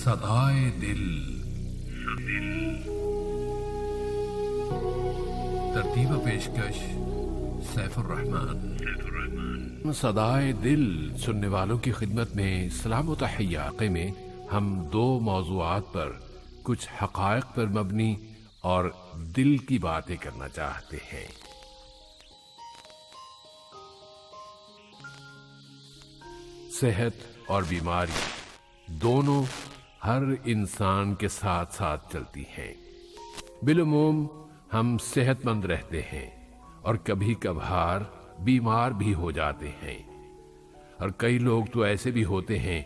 صدائے دل، ترتیب و پیشکش سیف الرحمن۔ صدائے دل سننے والوں کی خدمت میں سلام و تحیات میں ہم دو موضوعات پر کچھ حقائق پر مبنی اور دل کی باتیں کرنا چاہتے ہیں۔ صحت اور بیماری دونوں ہر انسان کے ساتھ ساتھ چلتی ہیں۔ بالعموم ہم صحت مند رہتے ہیں اور کبھی کبھار بیمار بھی ہو جاتے ہیں، اور کئی لوگ تو ایسے بھی ہوتے ہیں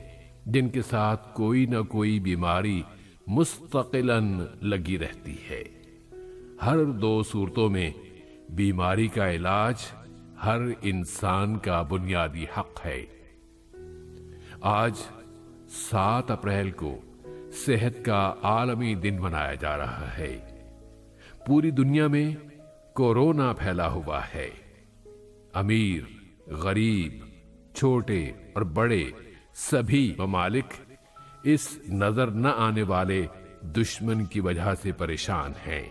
جن کے ساتھ کوئی نہ کوئی بیماری مستقلاً لگی رہتی ہے۔ ہر دو صورتوں میں بیماری کا علاج ہر انسان کا بنیادی حق ہے۔ آج 7 اپریل کو صحت کا عالمی دن منایا جا رہا ہے۔ پوری دنیا میں کورونا پھیلا ہوا ہے۔ امیر، غریب، چھوٹے اور بڑے سبھی ممالک اس نظر نہ آنے والے دشمن کی وجہ سے پریشان ہیں،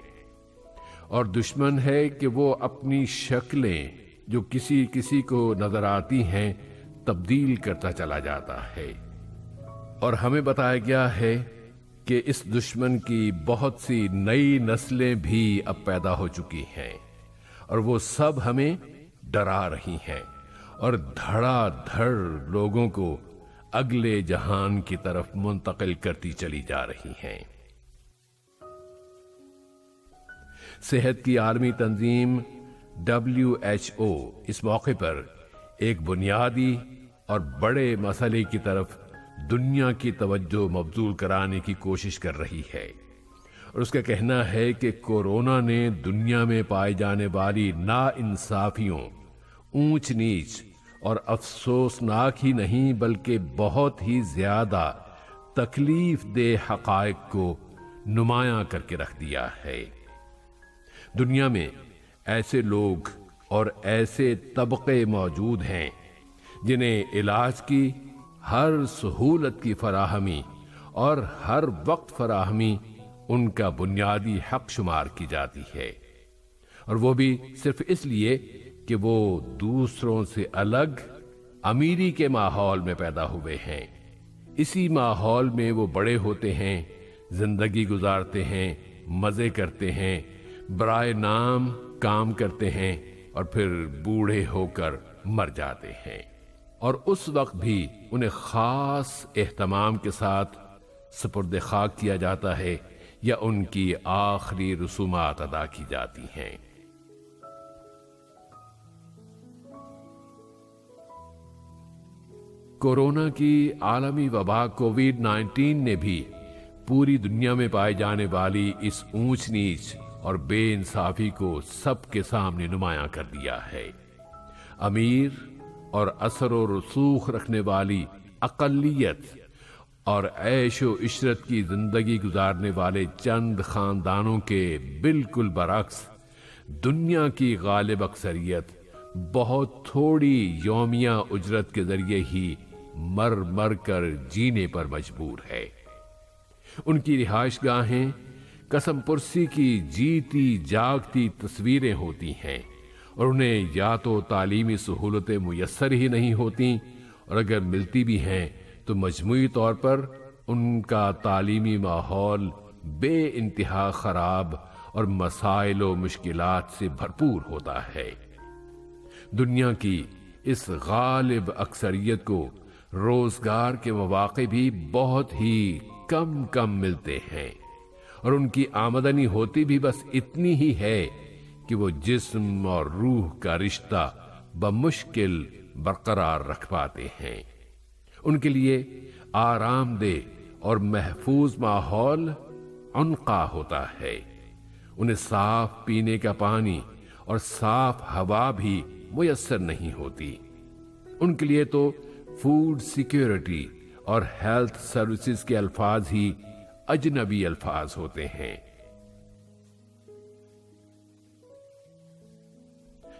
اور دشمن ہے کہ وہ اپنی شکلیں جو کسی کسی کو نظر آتی ہیں تبدیل کرتا چلا جاتا ہے، اور ہمیں بتایا گیا ہے کہ اس دشمن کی بہت سی نئی نسلیں بھی اب پیدا ہو چکی ہیں، اور وہ سب ہمیں ڈرا رہی ہیں اور دھڑا دھڑ لوگوں کو اگلے جہان کی طرف منتقل کرتی چلی جا رہی ہیں۔ صحت کی عالمی تنظیم WHO اس موقع پر ایک بنیادی اور بڑے مسئلے کی طرف دنیا کی توجہ مبذول کرانے کی کوشش کر رہی ہے، اور اس کا کہنا ہے کہ کورونا نے دنیا میں پائی جانے والی ناانصافیوں، اونچ نیچ اور افسوسناک ہی نہیں بلکہ بہت ہی زیادہ تکلیف دہ حقائق کو نمایاں کر کے رکھ دیا ہے۔ دنیا میں ایسے لوگ اور ایسے طبقے موجود ہیں جنہیں علاج کی ہر سہولت کی فراہمی اور ہر وقت فراہمی ان کا بنیادی حق شمار کی جاتی ہے، اور وہ بھی صرف اس لیے کہ وہ دوسروں سے الگ امیری کے ماحول میں پیدا ہوئے ہیں۔ اسی ماحول میں وہ بڑے ہوتے ہیں، زندگی گزارتے ہیں، مزے کرتے ہیں، برائے نام کام کرتے ہیں، اور پھر بوڑھے ہو کر مر جاتے ہیں، اور اس وقت بھی انہیں خاص اہتمام کے ساتھ سپرد خاک کیا جاتا ہے یا ان کی آخری رسومات ادا کی جاتی ہیں۔ کورونا کی عالمی وبا کووڈ-19 نے بھی پوری دنیا میں پائے جانے والی اس اونچ نیچ اور بے انصافی کو سب کے سامنے نمایاں کر دیا ہے۔ امیر اور اثر و رسوخ رکھنے والی اقلیت اور عیش و عشرت کی زندگی گزارنے والے چند خاندانوں کے بالکل برعکس دنیا کی غالب اکثریت بہت تھوڑی یومیہ اجرت کے ذریعے ہی مر مر کر جینے پر مجبور ہے۔ ان کی رہائش گاہیں قسم پرسی کی جیتی جاگتی تصویریں ہوتی ہیں، اور انہیں یا تو تعلیمی سہولتیں میسر ہی نہیں ہوتی، اور اگر ملتی بھی ہیں تو مجموعی طور پر ان کا تعلیمی ماحول بے انتہا خراب اور مسائل و مشکلات سے بھرپور ہوتا ہے۔ دنیا کی اس غالب اکثریت کو روزگار کے مواقع بھی بہت ہی کم ملتے ہیں، اور ان کی آمدنی ہوتی بھی بس اتنی ہی ہے کہ وہ جسم اور روح کا رشتہ بمشکل برقرار رکھ پاتے ہیں۔ ان کے لیے آرام دہ اور محفوظ ماحول عنقا ہوتا ہے۔ انہیں صاف پینے کا پانی اور صاف ہوا بھی میسر نہیں ہوتی۔ ان کے لیے تو فوڈ سیکیورٹی اور ہیلتھ سروسز کے الفاظ ہی اجنبی الفاظ ہوتے ہیں۔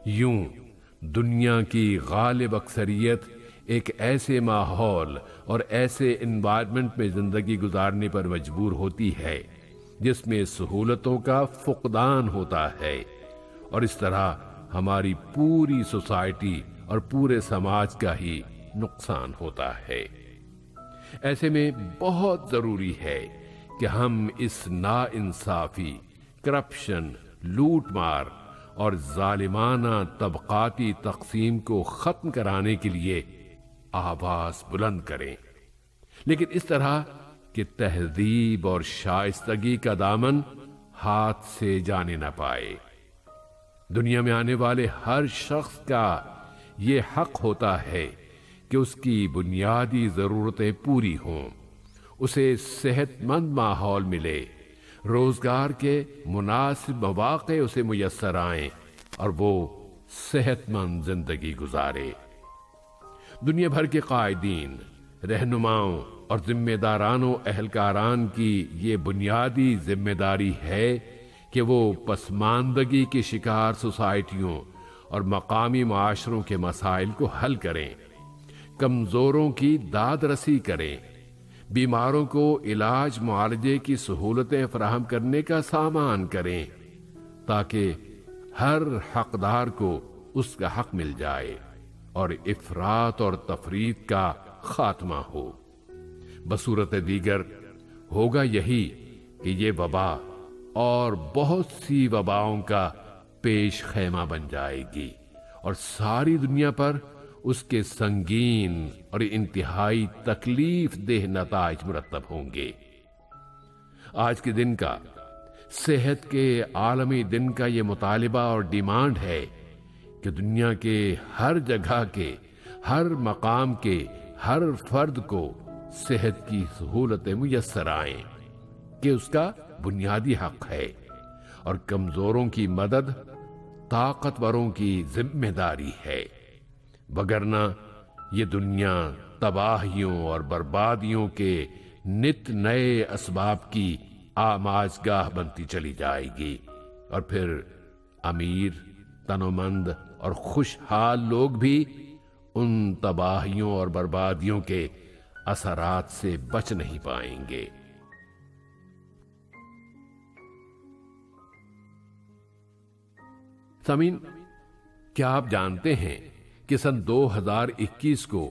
یوں دنیا کی غالب اکثریت ایک ایسے ماحول اور ایسے انوائرمنٹ میں زندگی گزارنے پر مجبور ہوتی ہے جس میں سہولتوں کا فقدان ہوتا ہے، اور اس طرح ہماری پوری سوسائٹی اور پورے سماج کا ہی نقصان ہوتا ہے۔ ایسے میں بہت ضروری ہے کہ ہم اس ناانصافی، کرپشن، لوٹ مار اور ظالمانہ طبقاتی تقسیم کو ختم کرانے کے لیے آواز بلند کریں، لیکن اس طرح کہ تہذیب اور شائستگی کا دامن ہاتھ سے جانے نہ پائے۔ دنیا میں آنے والے ہر شخص کا یہ حق ہوتا ہے کہ اس کی بنیادی ضرورتیں پوری ہوں، اسے صحت مند ماحول ملے، روزگار کے مناسب مواقع اسے میسر آئیں اور وہ صحت مند زندگی گزارے۔ دنیا بھر کے قائدین، رہنماؤں اور ذمہ داران و اہلکاران کی یہ بنیادی ذمہ داری ہے کہ وہ پسماندگی کی شکار سوسائٹیوں اور مقامی معاشروں کے مسائل کو حل کریں، کمزوروں کی داد رسی کریں، بیماروں کو علاج معالجے کی سہولتیں فراہم کرنے کا سامان کریں، تاکہ ہر حقدار کو اس کا حق مل جائے اور افراط اور تفریط کا خاتمہ ہو۔ بصورت دیگر ہوگا یہی کہ یہ وبا اور بہت سی وباؤں کا پیش خیمہ بن جائے گی اور ساری دنیا پر اس کے سنگین اور انتہائی تکلیف دہ نتائج مرتب ہوں گے۔ آج کے دن کا، صحت کے عالمی دن کا یہ مطالبہ اور ڈیمانڈ ہے کہ دنیا کے ہر جگہ کے، ہر مقام کے ہر فرد کو صحت کی سہولتیں میسر آئیں کہ اس کا بنیادی حق ہے، اور کمزوروں کی مدد طاقتوروں کی ذمہ داری ہے، وگرنہ یہ دنیا تباہیوں اور بربادیوں کے نت نئے اسباب کی آماجگاہ بنتی چلی جائے گی، اور پھر امیر، تنومند اور خوشحال لوگ بھی ان تباہیوں اور بربادیوں کے اثرات سے بچ نہیں پائیں گے۔ سامعین، کیا آپ جانتے ہیں کہ سن 2021 کو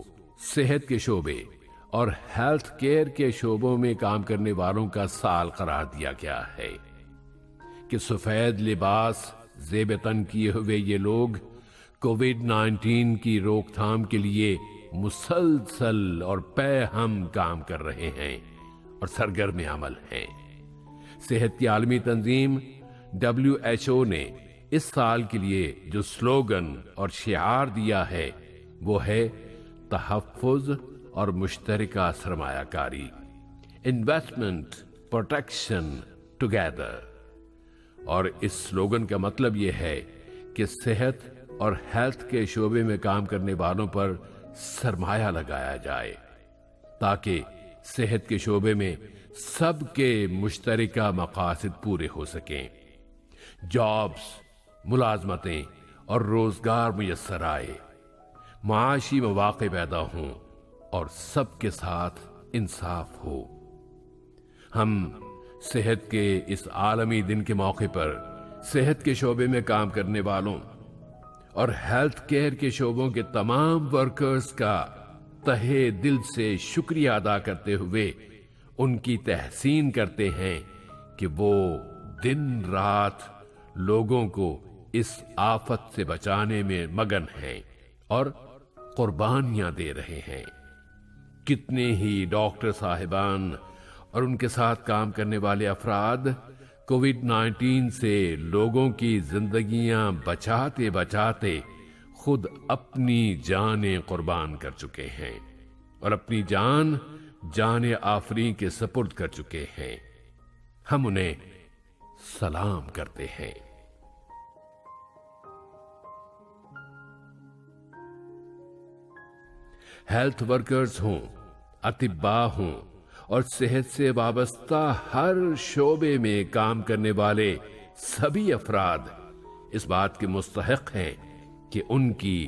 صحت کے شعبے اور ہیلتھ کیئر کے شعبوں میں کام کرنے والوں کا سال قرار دیا گیا ہے، کہ سفید لباس زیب تن کیے ہوئے یہ لوگ کووڈ-19 کی روک تھام کے لیے مسلسل اور پے ہم کام کر رہے ہیں اور سرگرم عمل ہیں۔ صحت کی عالمی تنظیم WHO نے اس سال کے لیے جو سلوگن اور شعار دیا ہے وہ ہے تحفظ اور مشترکہ سرمایہ کاری، انویسٹمنٹ پروٹیکشن ٹوگیدر۔ اور اس سلوگن کا مطلب یہ ہے کہ صحت اور ہیلتھ کے شعبے میں کام کرنے والوں پر سرمایہ لگایا جائے تاکہ صحت کے شعبے میں سب کے مشترکہ مقاصد پورے ہو سکیں، جابز، ملازمتیں اور روزگار میسر آئے، معاشی مواقع پیدا ہوں اور سب کے ساتھ انصاف ہو۔ ہم صحت کے اس عالمی دن کے موقع پر صحت کے شعبے میں کام کرنے والوں اور ہیلتھ کیئر کے شعبوں کے تمام ورکرز کا تہے دل سے شکریہ ادا کرتے ہوئے ان کی تحسین کرتے ہیں کہ وہ دن رات لوگوں کو اس آفت سے بچانے میں مگن ہیں اور قربانیاں دے رہے ہیں۔ کتنے ہی ڈاکٹر صاحبان اور ان کے ساتھ کام کرنے والے افراد کووڈ-19 سے لوگوں کی زندگیاں بچاتے بچاتے خود اپنی جانیں قربان کر چکے ہیں اور اپنی جان آفریں کے سپرد کر چکے ہیں۔ ہم انہیں سلام کرتے ہیں۔ ہیلتھ ورکرز ہوں، اطباء ہوں اور صحت سے وابستہ ہر شعبے میں کام کرنے والے سبھی افراد اس بات کے مستحق ہیں کہ ان کی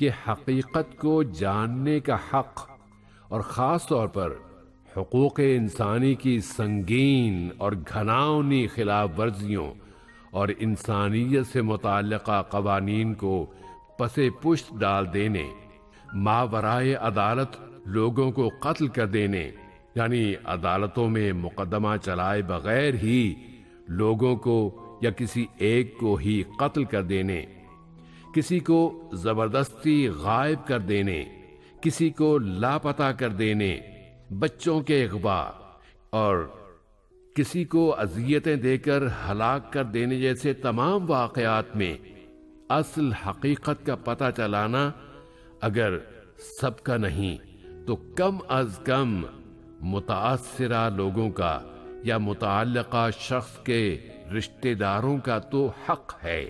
کہ حقیقت کو جاننے کا حق اور خاص طور پر حقوق انسانی کی سنگین اور گھناؤنی خلاف ورزیوں اور انسانیت سے متعلقہ قوانین کو پس پشت ڈال دینے، ماورائے عدالت لوگوں کو قتل کر دینے، یعنی عدالتوں میں مقدمہ چلائے بغیر ہی لوگوں کو یا کسی ایک کو ہی قتل کر دینے، کسی کو زبردستی غائب کر دینے، کسی کو لاپتہ کر دینے، بچوں کے اغوا اور کسی کو اذیتیں دے کر ہلاک کر دینے جیسے تمام واقعات میں اصل حقیقت کا پتہ چلانا اگر سب کا نہیں تو کم از کم متاثرہ لوگوں کا یا متعلقہ شخص کے رشتہ داروں کا تو حق ہے۔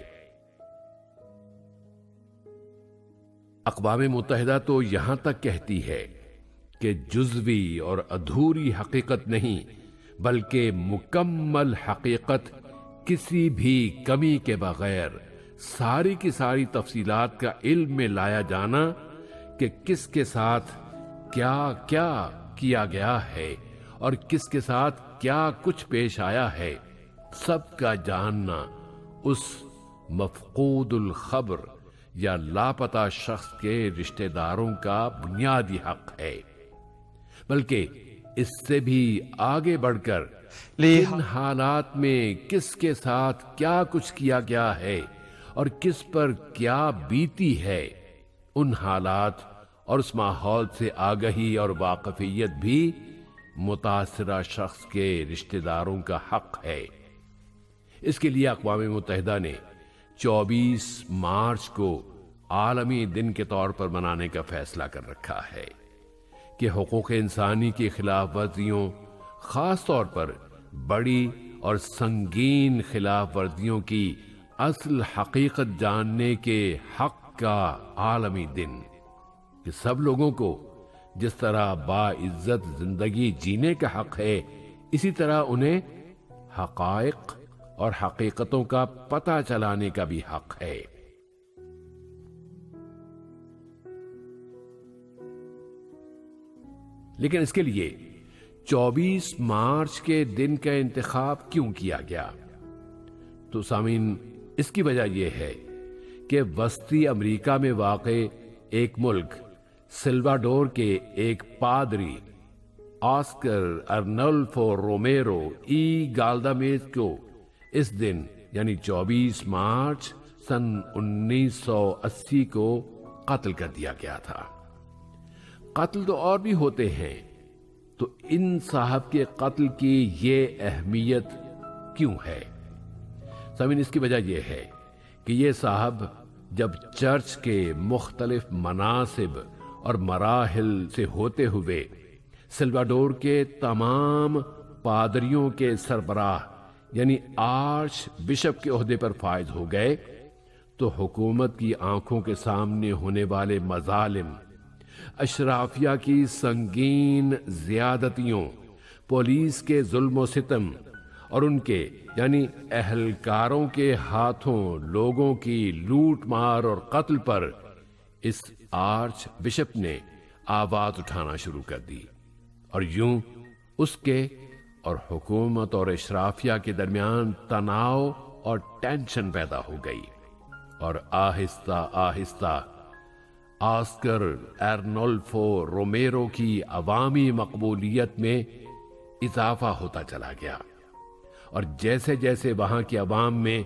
اقوام متحدہ تو یہاں تک کہتی ہے کہ جزوی اور ادھوری حقیقت نہیں بلکہ مکمل حقیقت کسی بھی کمی کے بغیر ساری کی ساری تفصیلات کا علم میں لایا جانا کہ کس کے ساتھ کیا کیا کیا گیا ہے اور کس کے ساتھ کیا کچھ پیش آیا ہے، سب کا جاننا اس مفقود الخبر یا لاپتہ شخص کے رشتہ داروں کا بنیادی حق ہے، بلکہ اس سے بھی آگے بڑھ کر ان حالات میں کس کے ساتھ کیا کچھ کیا گیا ہے اور کس پر کیا بیتی ہے، ان حالات اور اس ماحول سے آگہی اور واقفیت بھی متاثرہ شخص کے رشتہ داروں کا حق ہے۔ اس کے لیے اقوام متحدہ نے 24 مارچ کو عالمی دن کے طور پر منانے کا فیصلہ کر رکھا ہے کہ حقوق انسانی کی خلاف ورزیوں، خاص طور پر بڑی اور سنگین خلاف ورزیوں کی اصل حقیقت جاننے کے حق کا عالمی دن، کہ سب لوگوں کو جس طرح باعزت زندگی جینے کا حق ہے، اسی طرح انہیں حقائق اور حقیقتوں کا پتہ چلانے کا بھی حق ہے۔ لیکن اس کے لیے 24 مارچ کے دن کا انتخاب کیوں کیا گیا؟ تو سامعین، اس کی وجہ یہ ہے کہ وسطی امریکہ میں واقع ایک ملک سلواڈور کے ایک پادری آسکر ارنولفو رومیرو ای گالدامیز کو اس دن یعنی 24 مارچ سن 1980 کو قتل کر دیا گیا تھا۔ قتل تو اور بھی ہوتے ہیں، تو ان صاحب کے قتل کی یہ اہمیت کیوں ہے؟ سامعین، اس کی وجہ یہ ہے کہ یہ صاحب جب چرچ کے مختلف مناصب اور مراحل سے ہوتے ہوئے سلواڈور کے تمام پادریوں کے سربراہ یعنی آرچ بشپ کے عہدے پر فائز ہو گئے، تو حکومت کی آنکھوں کے سامنے ہونے والے مظالم، اشرافیہ کی سنگین زیادتیوں، پولیس کے ظلم و ستم اور ان کے یعنی اہلکاروں کے ہاتھوں لوگوں کی لوٹ مار اور قتل پر اس آرچ بشپ نے آواز اٹھانا شروع کر دی، اور یوں اس کے اور حکومت اور اشرافیہ کے درمیان تناؤ اور ٹینشن پیدا ہو گئی، اور آہستہ آہستہ آسکر ارنولفو رومیرو کی عوامی مقبولیت میں اضافہ ہوتا چلا گیا، اور جیسے جیسے وہاں کی عوام میں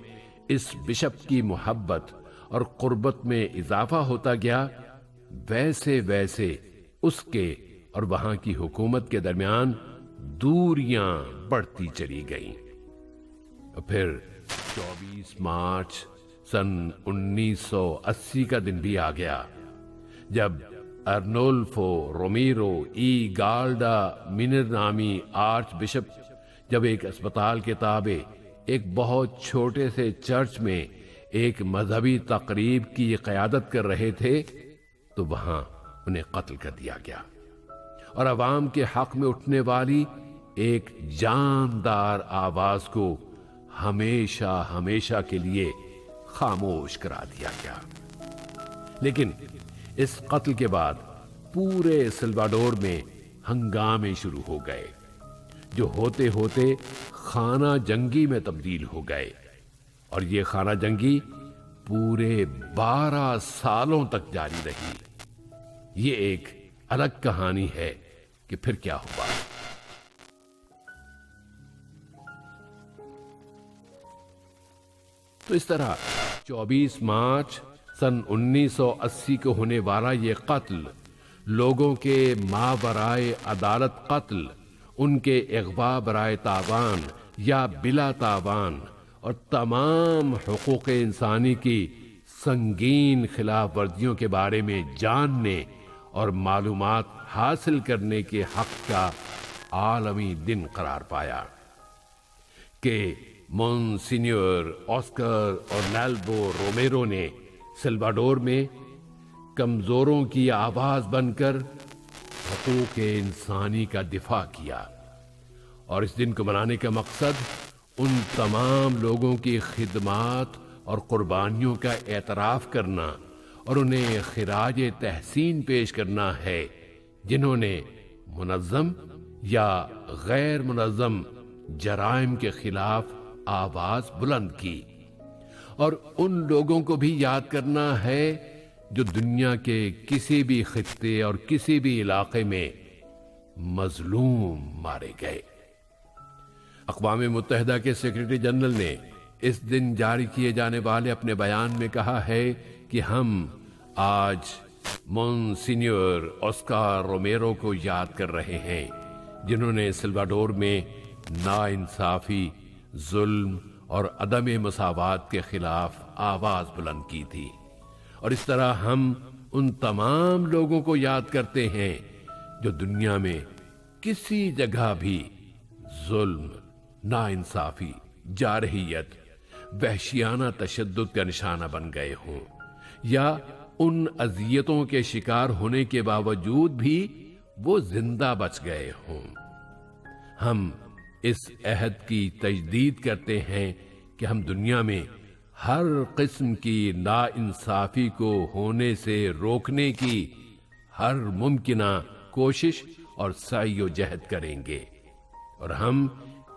اس بشپ کی محبت اور قربت میں اضافہ ہوتا گیا، ویسے ویسے اس کے اور وہاں کی حکومت کے درمیان دوریاں بڑھتی چلی گئیں۔ پھر 24 مارچ سن 1980 کا دن بھی آ گیا، جب ارنولفو رومیرو ای گالڈا مینر نامی آرچ بشپ جب ایک اسپتال کے تابع ایک بہت چھوٹے سے چرچ میں ایک مذہبی تقریب کی قیادت کر رہے تھے، تو وہاں انہیں قتل کر دیا گیا، اور عوام کے حق میں اٹھنے والی ایک جاندار آواز کو ہمیشہ ہمیشہ کے لیے خاموش کرا دیا گیا۔ لیکن اس قتل کے بعد پورے سلواڈور میں ہنگامے شروع ہو گئے جو ہوتے ہوتے خانہ جنگی میں تبدیل ہو گئے، اور یہ خانہ جنگی پورے 12 سالوں تک جاری رہی۔ یہ ایک الگ کہانی ہے کہ پھر کیا ہوا۔ تو اس طرح 24 مارچ سن 1980 کو ہونے والا یہ قتل، لوگوں کے ماورائے عدالت قتل، ان کے اغوا برائے تاوان یا بلا تاوان، اور تمام حقوق انسانی کی سنگین خلاف ورزیوں کے بارے میں جاننے اور معلومات حاصل کرنے کے حق کا عالمی دن قرار پایا کہ مونسینیور آسکر اورنالڈو رومیرو نے سلواڈور میں کمزوروں کی آواز بن کر حقوق انسانی کا دفاع کیا، اور اس دن کو منانے کا مقصد ان تمام لوگوں کی خدمات اور قربانیوں کا اعتراف کرنا اور انہیں خراج تحسین پیش کرنا ہے جنہوں نے منظم یا غیر منظم جرائم کے خلاف آواز بلند کی، اور ان لوگوں کو بھی یاد کرنا ہے جو دنیا کے کسی بھی خطے اور کسی بھی علاقے میں مظلوم مارے گئے۔ اقوام متحدہ کے سیکرٹری جنرل نے اس دن جاری کیے جانے والے اپنے بیان میں کہا ہے کہ ہم آج مونسینیور آسکر رومیرو کو یاد کر رہے ہیں جنہوں نے سلواڈور میں ناانصافی، ظلم اور عدم مساوات کے خلاف آواز بلند کی تھی، اور اس طرح ہم ان تمام لوگوں کو یاد کرتے ہیں جو دنیا میں کسی جگہ بھی ظلم، ناانصافی، جارحیت، وحشیانہ تشدد کا نشانہ بن گئے ہوں، یا ان اذیتوں کے شکار ہونے کے باوجود بھی وہ زندہ بچ گئے ہوں۔ ہم اس عہد کی تجدید کرتے ہیں کہ ہم دنیا میں ہر قسم کی ناانصافی کو ہونے سے روکنے کی ہر ممکنہ کوشش اور سعی و جہد کریں گے، اور ہم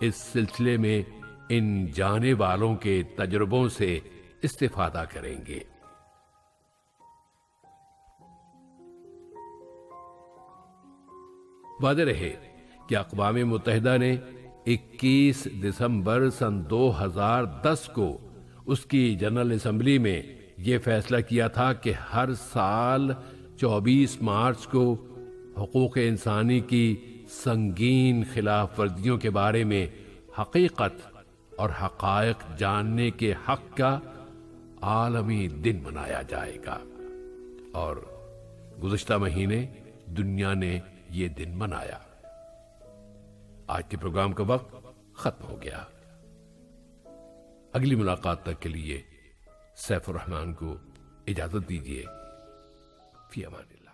اس سلسلے میں ان جانے والوں کے تجربوں سے استفادہ کریں گے۔ واضح رہے کہ اقوام متحدہ نے 21 دسمبر سن 2010 کو اس کی جنرل اسمبلی میں یہ فیصلہ کیا تھا کہ ہر سال 24 مارچ کو حقوق انسانی کی سنگین خلاف ورزیوں کے بارے میں حقیقت اور حقائق جاننے کے حق کا عالمی دن منایا جائے گا، اور گزشتہ مہینے دنیا نے یہ دن منایا۔ آج کے پروگرام کا وقت ختم ہو گیا۔ اگلی ملاقات تک کے لیے سیف الرحمان کو اجازت دیجیے۔ فی امان اللہ۔